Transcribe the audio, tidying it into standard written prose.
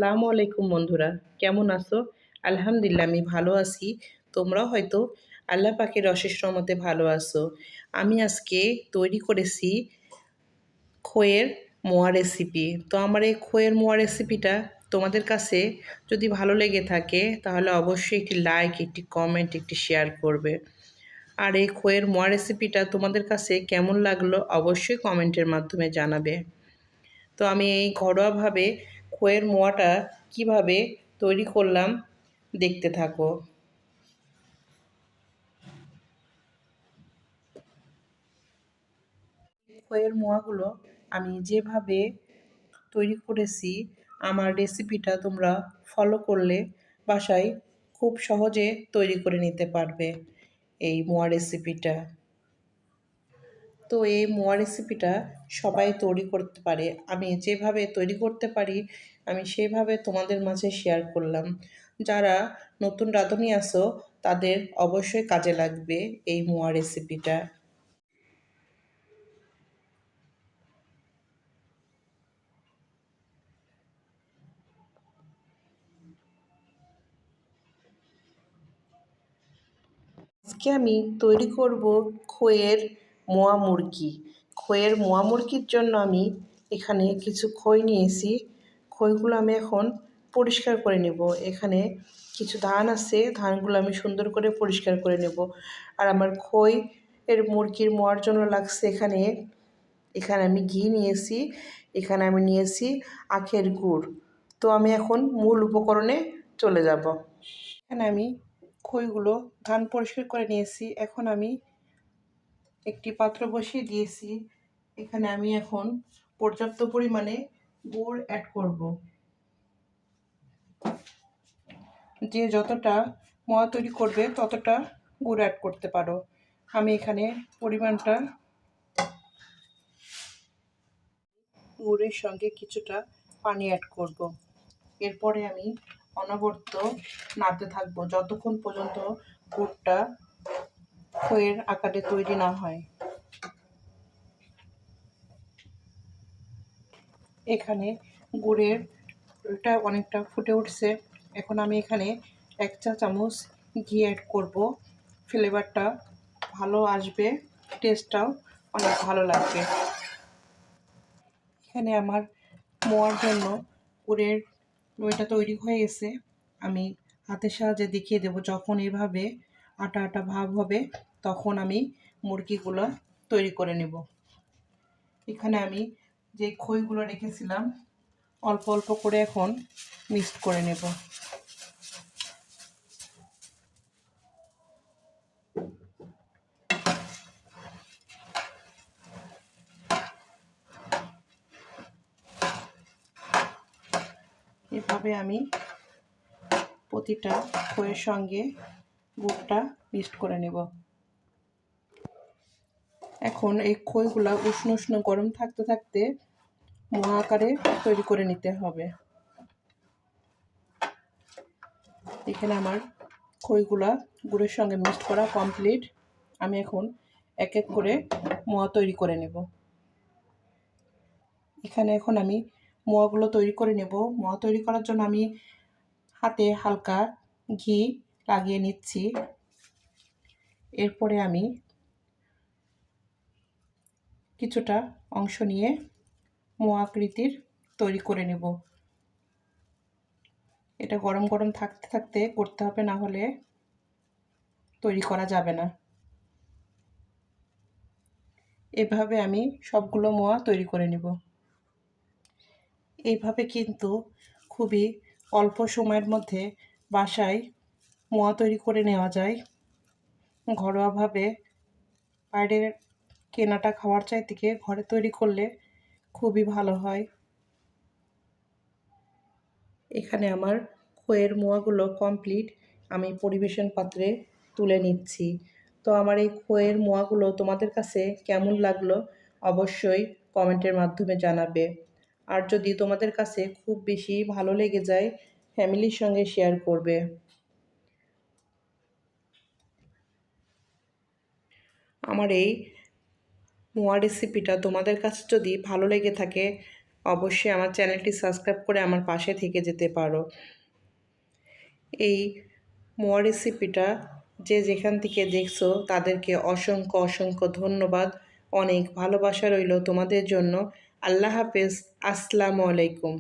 আসসালামু আলাইকুম বন্ধুরা, কেমন আছো? আলহামদুলিল্লাহ আমি ভালো আছি। তোমরাও হয়তো আল্লাহ পাকের অশেষ রহমতে ভালো আছো। আমি আজকে তৈরি করেছি খইয়ের মোয়া রেসিপি। তো আমার এই খইয়ের মোয়া রেসিপিটা তোমাদের কাছে যদি ভালো লেগে থাকে তাহলে অবশ্যই একটি লাইক, একটি কমেন্ট, একটি শেয়ার করবে। আর এই খইয়ের মোয়া রেসিপিটা তোমাদের কাছে কেমন লাগলো অবশ্যই কমেন্টের মাধ্যমে জানাবে। তো আমি এই ঘরোয়াভাবে খইয়ের মোয়াটা কিভাবে তৈরি করলাম দেখতে থাকো। খইয়ের মোয়াগুলো আমি যেভাবে তৈরি করেছি, আমার রেসিপিটা তোমরা ফলো করলে বাসায় খুব সহজে তৈরি করে নিতে পারবে এই মোয়া রেসিপিটা। তো এই মোয়া রেসিপিটা সবাই তৈরি করতে পারে। আমি যেভাবে তৈরি করতে পারি আমি সেভাবে তোমাদের মাঝে শেয়ার করলাম। যারা নতুন রাঁধুনি আছো তাদের অবশ্যই কাজে লাগবে এই মোয়া রেসিপিটা। আজকে আমি তৈরি করব খইয়ের মোয়া মুরগি। খইয়ের মোয়া মুরগির জন্য আমি এখানে কিছু খই নিয়েছি। খইগুলো আমি এখন পরিষ্কার করে নেব। এখানে কিছু ধান আছে, ধানগুলো আমি সুন্দর করে পরিষ্কার করে নেব। আর আমার খই এর মুরগির মোয়ার জন্য লাগছে এখানে এখানে আমি ঘি নিয়েছি, এখানে আমি নিয়েছি আখের গুড়। তো আমি এখন মূল উপকরণে চলে যাব। এখানে আমি খইগুলো ধান পরিষ্কার করে নিয়েছি। এখন আমি একটি পাত্র বসিয়ে দিয়েছি। এখানে আমি এখন পর্যাপ্ত পরিমাণে গুড় অ্যাড করব। যে যতটা মোয়া তৈরি করবে ততটা গুড় অ্যাড করতে পারো। আমি এখানে পরিমাণটা গুড়ের সঙ্গে কিছুটা পানি অ্যাড করব। এরপরে আমি অনবরত নাড়তে থাকবো যতক্ষণ পর্যন্ত গুড়টা খইয়ের আকারে তৈরি না হয়। এখানে গুড়ের এটা অনেকটা ফুটে উঠছে। এখন আমি এখানে 1 চা চামচ ঘি অ্যাড করব। ফ্লেভারটা ভালো আসবে, টেস্টটাও অনেক ভালো লাগবে। এখানে আমার মোয়ার জন্য গুড়ের দইটা তৈরি হয়ে গেছে। আমি হাতের সাহায্যে দেখিয়ে দেব, যখন এভাবে আটা আটা ভাব হবে তখন আমি মুরগিগুলো তৈরি করে নেব। এখানে আমি যে খইগুলো রেখেছিলাম অল্প অল্প করে এখন মিক্সড করে নেব। এভাবে আমি প্রতিটা খইয়ের সঙ্গে গুড়টা মিক্সড করে নেব। এখন এই খইগুলা উষ্ণ উষ্ণ গরম থাকতে থাকতে মোয়া আকারে তৈরি করে নিতে হবে। এখানে আমার খইগুলা গুড়ের সঙ্গে মিক্সড করা কমপ্লিট। আমি এখন এক এক করে মোয়া তৈরি করে নেব। এখানে এখন আমি মোয়াগুলো তৈরি করে নেব। মোয়া তৈরি করার জন্য আমি হাতে হালকা ঘি লাগিয়ে নিচ্ছি। এরপরে আমি কিছুটা অংশ নিয়ে মোয়া আকৃতির তৈরি করে নেব। এটা গরম গরম থাকতে থাকতে করতে হবে, না হলে তৈরি করা যাবে না। এভাবে আমি সবগুলো মোয়া তৈরি করে নেব। এইভাবে কিন্তু খুবই অল্প সময়ের মধ্যে বাসায় মোয়া তৈরি করে নেওয়া যায়। ঘরোয়াভাবে বাইরের কেনাটা খাওয়ার চাইতে ঘরে তৈরি করলে খুবই ভালো হয়। এখানে আমার খইয়ের মোয়াগুলো কমপ্লিট। আমি পরিবেশন পাত্রে তুলে নিচ্ছি। তো আমার এই খইয়ের মোয়াগুলো তোমাদের কাছে কেমন লাগলো অবশ্যই কমেন্টের মাধ্যমে জানাবে। আর যদি তোমাদের কাছে খুব বেশি ভালো লেগে যায় ফ্যামিলির সঙ্গে শেয়ার করবে। আমার এই মোয়া রেসিপিটা তোমাদের কাছে যদি ভালো লেগে থাকে অবশ্যই আমার চ্যানেলটি সাবস্ক্রাইব করে আমার পাশে থেকে যেতে পারো। এই মোয়া রেসিপিটা যে যেখান থেকে দেখছো তাদেরকে অসংখ্য অসংখ্য ধন্যবাদ। অনেক ভালোবাসা রইল তোমাদের জন্য। আল্লাহ হাফেজ। আসসালামু আলাইকুম।